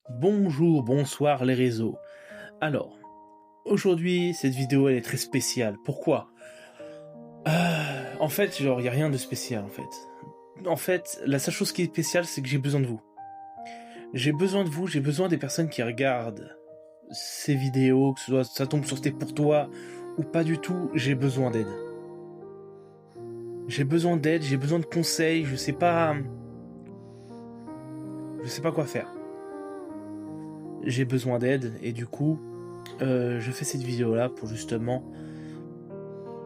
Bonjour, bonsoir les réseaux. Alors, aujourd'hui, cette vidéo elle est très spéciale. Pourquoi? En fait, genre, y a rien de spécial en fait. En fait, la seule chose qui est spéciale, c'est que j'ai besoin de vous. J'ai besoin de vous, j'ai besoin des personnes qui regardent ces vidéos, que ce soit ça tombe sur C'était pour toi ou pas du tout, j'ai besoin d'aide. J'ai besoin d'aide, j'ai besoin de conseils, je sais pas quoi faire. J'ai besoin d'aide et du coup, je fais cette vidéo là pour justement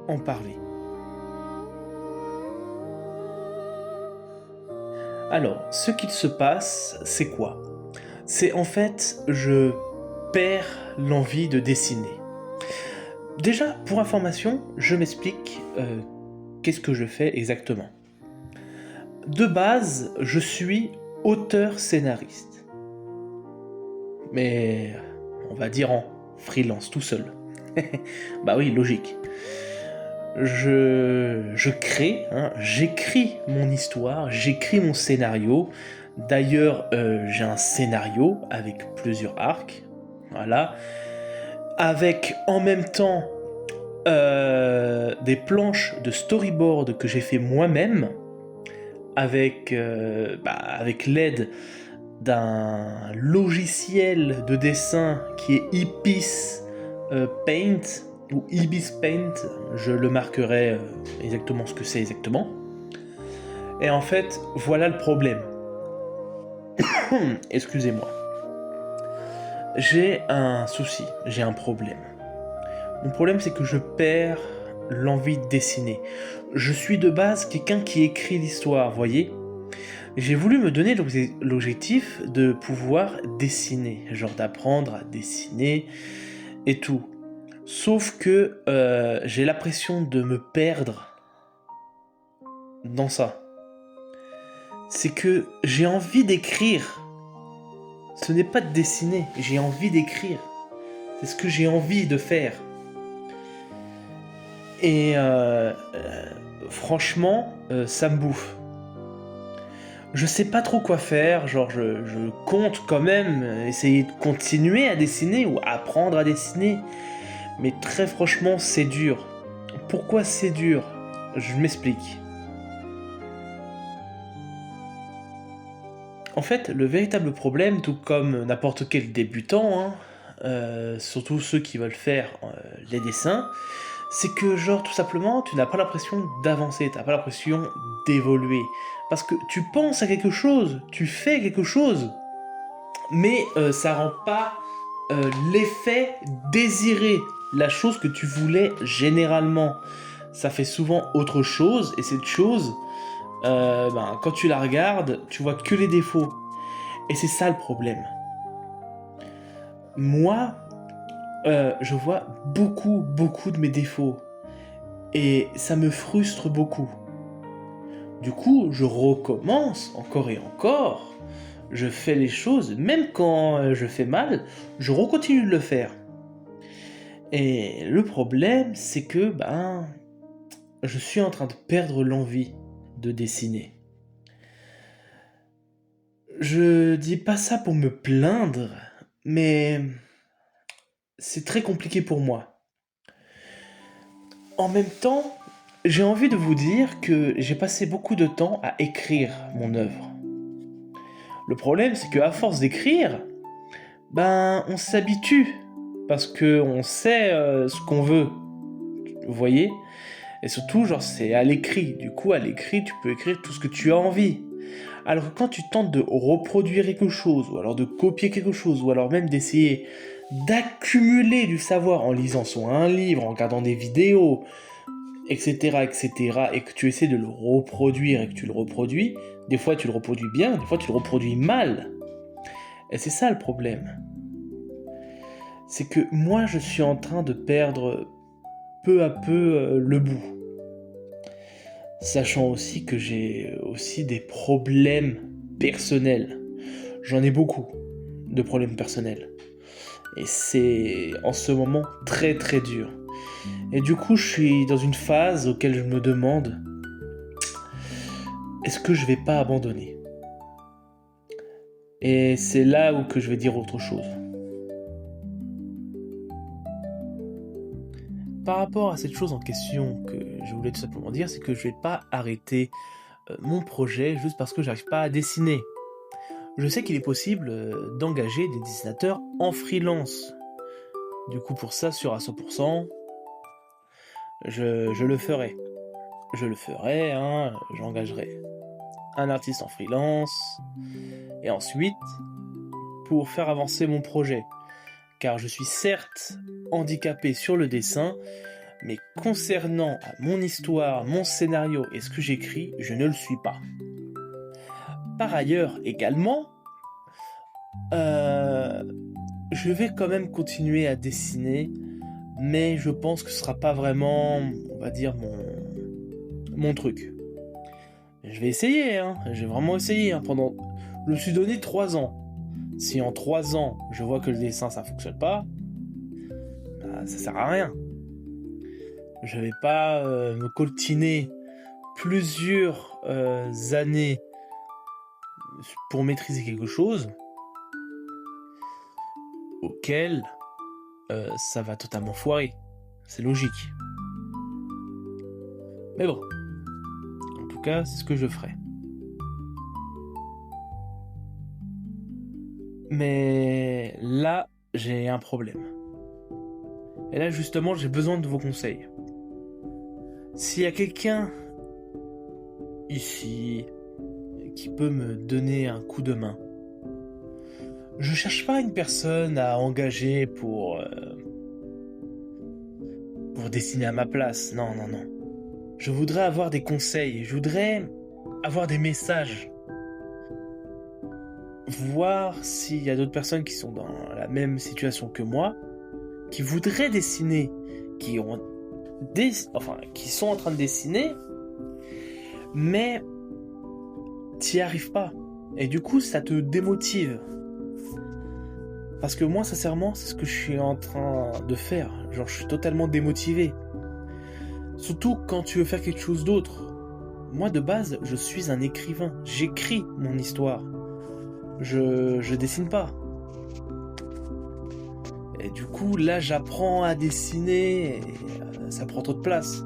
en parler. Alors, ce qu'il se passe, c'est quoi? C'est en fait, je perds l'envie de dessiner. Déjà, pour information, je m'explique qu'est-ce que je fais exactement. De base, je suis auteur-scénariste. Mais on va dire en freelance, tout seul. Bah oui, logique. Je crée, hein, j'écris mon histoire, j'écris mon scénario. D'ailleurs, j'ai un scénario avec plusieurs arcs, voilà, avec en même temps des planches de storyboard que j'ai fait moi-même, avec l'aide d'un logiciel de dessin qui est Ibis Paint ou Ibis Paint, je le marquerai exactement ce que c'est exactement. Et en fait, voilà le problème. Excusez-moi. J'ai un souci, j'ai un problème. Mon problème, c'est que je perds l'envie de dessiner. Je suis de base quelqu'un qui écrit l'histoire, voyez. J'ai voulu me donner l'objectif de pouvoir dessiner, genre d'apprendre à dessiner et tout. Sauf que j'ai l'impression de me perdre dans ça. C'est que j'ai envie d'écrire. Ce n'est pas de dessiner, j'ai envie d'écrire. C'est ce que j'ai envie de faire. Et franchement, ça me bouffe. Je sais pas trop quoi faire, genre je compte quand même essayer de continuer à dessiner ou apprendre à dessiner. Mais très franchement, c'est dur. Pourquoi c'est dur? Je m'explique. En fait, le véritable problème, tout comme n'importe quel débutant, hein, surtout ceux qui veulent faire les dessins, c'est que genre tout simplement tu n'as pas l'impression d'avancer, t'as pas l'impression d'évoluer. Parce que tu penses à quelque chose, tu fais quelque chose, mais ça rend pas l'effet désiré, la chose que tu voulais généralement. Ça fait souvent autre chose, et cette chose, quand tu la regardes, tu vois que les défauts. Et c'est ça le problème. Moi, je vois beaucoup de mes défauts. Et ça me frustre beaucoup. Du coup, je recommence encore et encore. Je fais les choses, même quand je fais mal, je recontinue de le faire. Et le problème, c'est que, je suis en train de perdre l'envie de dessiner. Je dis pas ça pour me plaindre, mais c'est très compliqué pour moi. En même temps, j'ai envie de vous dire que j'ai passé beaucoup de temps à écrire mon œuvre. Le problème, c'est qu'à force d'écrire, on s'habitue parce que on sait ce qu'on veut, vous voyez. Et surtout, genre, c'est à l'écrit. Du coup, à l'écrit, tu peux écrire tout ce que tu as envie. Alors que quand tu tentes de reproduire quelque chose, ou alors de copier quelque chose, ou alors même d'essayer d'accumuler du savoir en lisant soit un livre, en regardant des vidéos, etc., etc., et que tu essaies de le reproduire et que tu le reproduis, des fois tu le reproduis bien, des fois tu le reproduis mal. Et c'est ça le problème. C'est que moi je suis en train de perdre peu à peu le bout. Sachant aussi que j'ai aussi des problèmes personnels. J'en ai beaucoup de problèmes personnels. Et c'est en ce moment très très dur. Et du coup, je suis dans une phase auquel je me demande, est-ce que je vais pas abandonner? Et c'est là où que je vais dire autre chose. Par rapport à cette chose en question que je voulais tout simplement dire, c'est que je vais pas arrêter mon projet juste parce que j'arrive pas à dessiner. Je sais qu'il est possible d'engager des dessinateurs en freelance. Du coup, pour ça, sûr à 100%, je le ferai. Je le ferai, hein, j'engagerai un artiste en freelance, et ensuite, pour faire avancer mon projet, car je suis certes handicapé sur le dessin, mais concernant mon histoire, mon scénario et ce que j'écris, je ne le suis pas. Par ailleurs, également, euh, je vais quand même continuer à dessiner, mais je pense que ce sera pas vraiment, on va dire, mon truc. Je vais essayer, hein. J'ai vraiment essayé, hein. Je me suis donné 3 ans. Si en 3 ans, je vois que le dessin ça fonctionne pas, bah, ça sert à rien. Je vais pas me coltiner plusieurs années pour maîtriser quelque chose auquel ça va totalement foirer. C'est logique. Mais bon, en tout cas, c'est ce que je ferai. Mais là, j'ai un problème. Et là, justement, j'ai besoin de vos conseils. S'il y a quelqu'un ici qui peut me donner un coup de main, je cherche pas une personne à engager pour dessiner à ma place. Non, non, non. Je voudrais avoir des conseils. Je voudrais avoir des messages. Voir s'il y a d'autres personnes qui sont dans la même situation que moi, qui voudraient dessiner, qui sont en train de dessiner, mais t'y arrives pas. Et du coup, ça te démotive. Parce que moi, sincèrement, c'est ce que je suis en train de faire. Genre, je suis totalement démotivé. Surtout quand tu veux faire quelque chose d'autre. Moi, de base, je suis un écrivain. J'écris mon histoire. Je dessine pas. Et du coup, là, j'apprends à dessiner et ça prend trop de place.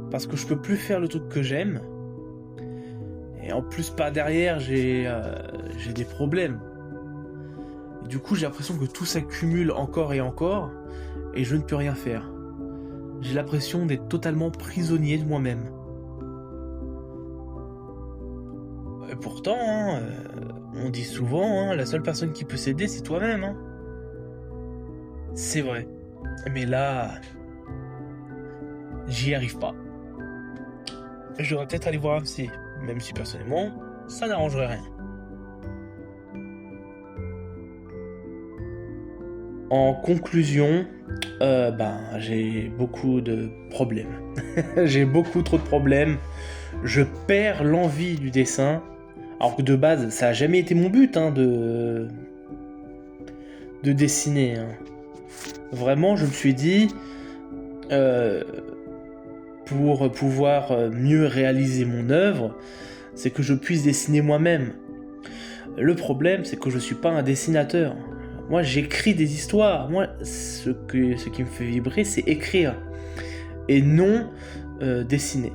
Parce que je peux plus faire le truc que j'aime. Et en plus, par derrière, j'ai des problèmes. Et du coup, j'ai l'impression que tout s'accumule encore et encore. Et je ne peux rien faire. J'ai l'impression d'être totalement prisonnier de moi-même. Et pourtant, hein, on dit souvent, hein, la seule personne qui peut s'aider, c'est toi-même. Hein. C'est vrai. Mais là, j'y arrive pas. Je devrais peut-être aller voir un psy, même si personnellement, ça n'arrangerait rien. En conclusion, j'ai beaucoup de problèmes. J'ai beaucoup trop de problèmes. Je perds l'envie du dessin. Alors que de base, ça a jamais été mon but hein, de dessiner. Hein. Vraiment, je me suis dit, euh, pour pouvoir mieux réaliser mon œuvre, c'est que je puisse dessiner moi-même. Le problème, c'est que je suis pas un dessinateur. Moi, j'écris des histoires. Moi, ce qui me fait vibrer, c'est écrire. Et non dessiner.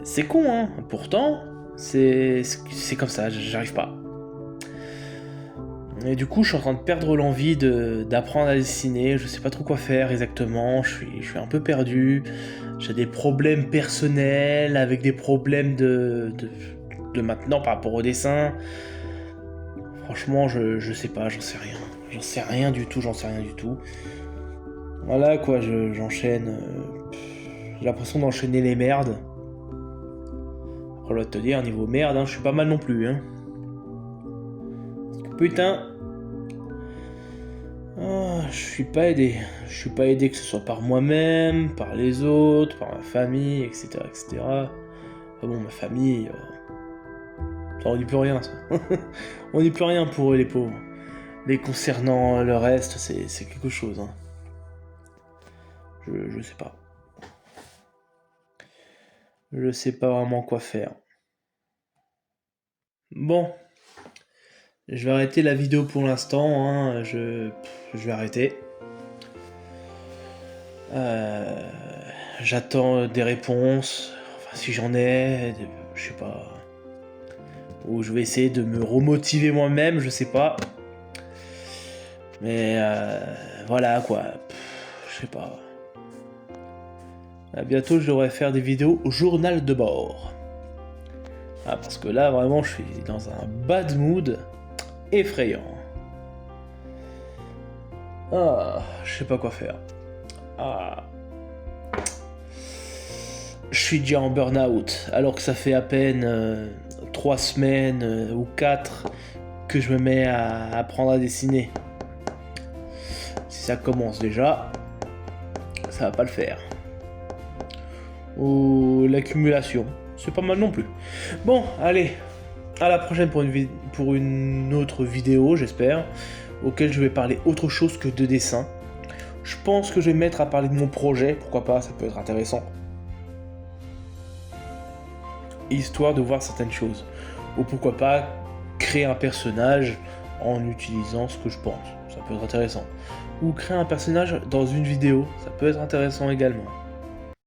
C'est con, hein. Pourtant, c'est comme ça, j'arrive pas. Et du coup, je suis en train de perdre l'envie d'apprendre à dessiner. Je sais pas trop quoi faire exactement. Je suis un peu perdu. J'ai des problèmes personnels avec des problèmes de maintenant par rapport au dessin. Franchement, je sais pas, j'en sais rien. J'en sais rien du tout. Voilà quoi, j'enchaîne. J'ai l'impression d'enchaîner les merdes. Après, là, te dire, niveau merde, hein, je suis pas mal non plus. Hein. Putain. Je suis pas aidé. Je suis pas aidé que ce soit par moi-même, par les autres, par ma famille, etc. etc. Ah bon, ma famille. Ça, on dit plus rien, ça. On dit plus rien pour eux, les pauvres. Mais concernant le reste, c'est quelque chose. Hein. Je sais pas. Je sais pas vraiment quoi faire. Bon. Je vais arrêter la vidéo pour l'instant, hein, je vais arrêter. J'attends des réponses, enfin si j'en ai, je sais pas. Ou je vais essayer de me remotiver moi-même, je sais pas. Mais voilà quoi, je sais pas. Bientôt je devrais faire des vidéos au journal de bord. Ah, parce que là vraiment je suis dans un bad mood effrayant. Ah, je sais pas quoi faire. Ah. Je suis déjà en burn-out, alors que ça fait à peine 3 semaines ou 4 que je me mets à apprendre à dessiner. Si ça commence déjà, ça va pas le faire. Ou l'accumulation, c'est pas mal non plus. Bon, allez, à la prochaine pour une autre vidéo, j'espère, auquel je vais parler autre chose que de dessin. Je pense que je vais me mettre à parler de mon projet, pourquoi pas, ça peut être intéressant. Histoire de voir certaines choses. Ou pourquoi pas créer un personnage en utilisant ce que je pense. Ça peut être intéressant. Ou créer un personnage dans une vidéo. Ça peut être intéressant également.